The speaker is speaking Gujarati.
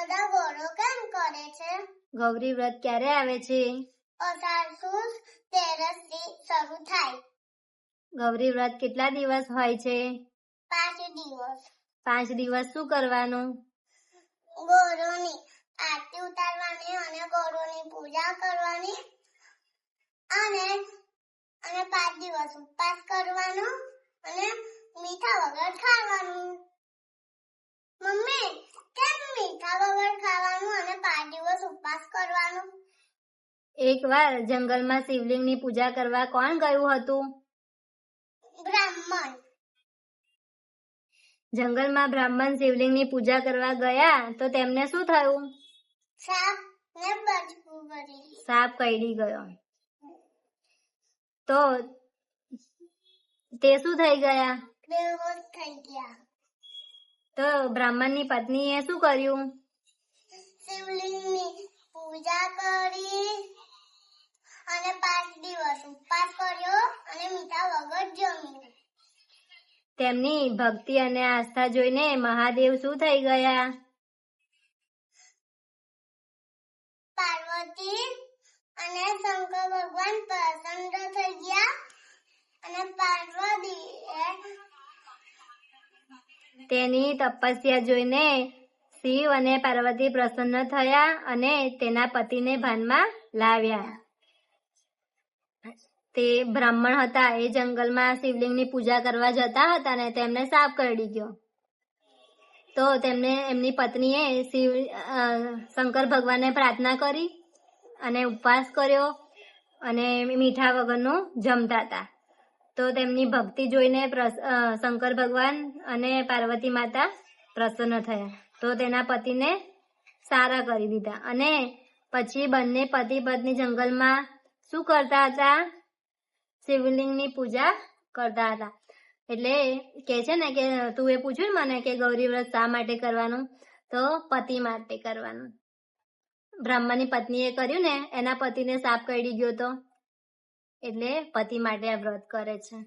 બધા ગોળો કેમ કરે છે? ગૌરી વ્રત ક્યારે આવે છે? અષાઢ સુદ 13 થી શરૂ થાય. ગૌરી વ્રત કેટલા દિવસ હોય છે? 5 દિવસ. 5 દિવસ શું કરવાનું? ગોળોની આરતી ઉતારવાની અને ગોળોની પૂજા કરવાની અને 5 દિવસ ઉપવાસ કરવાનો અને મીઠા વગર ખાવાનું. મમ્મી, કેમ મીઠા વગર ખાવાનું અને 5 દિવસ ઉપવાસ કરવાનું? એકવાર જંગલમાં શિવલિંગની પૂજા કરવા કોણ ગયું હતું? બ્રાહ્મણ. જંગલમાં બ્રાહ્મણ શિવલિંગની પૂજા કરવા ગયા તો તેમને શું થયું? સાપ ને બચકું ભરી. સાપ કરડી ગયો. તો તે શું થઈ ગયા? બેહોશ થઈ ગયા. તો બ્રાહ્મણની પત્નીએ શું કર્યું? શિવલિંગની પૂજા કરી અને 5 દિવસ ઉપવાસ કર્યો અને મીઠા વગર જમ્યું. તેમની ભક્તિ અને આસ્થા જોઈને મહાદેવ શું થઈ ગયા? પાર્વતી અને શંકર ભગવાન પ્રસન્ન થઈ ગયા અને પાર્વતીએ તેની તપસ્યા જોઈને શિવ અને પાર્વતી પ્રસન્ન થયા અને તેના પતિને ભાનમાં લાવ્યા. તે બ્રાહ્મણ હતા, એ જંગલમાં શિવલિંગની પૂજા કરવા જતા હતા ને તેમને સાપ કરડી ગયો. તો તેમને એમની પત્નીએ શંકર ભગવાનને પ્રાર્થના કરી અને ઉપવાસ કર્યો અને મીઠા વગરનું જમતા હતા. તો તેમની ભક્તિ જોઈને શંકર ભગવાન અને પાર્વતી માતા પ્રસન્ન થયા. તો તેના પતિને સારા કરી દીધા અને પછી બંને પતિ પત્ની જંગલમાં શું કરતા હતા? શિવલિંગની પૂજા કરતા હતા. એટલે કે છે ને કે તું એ પૂછ્યું મને કે ગૌરી વ્રત શા માટે કરવાનું? તો પતિ માટે કરવાનું. બ્રાહ્મણની પત્નીએ કર્યું ને, એના પતિને સાપ કરડી ગયો તો એટલે પતિ માટે આ વ્રત કરે છે.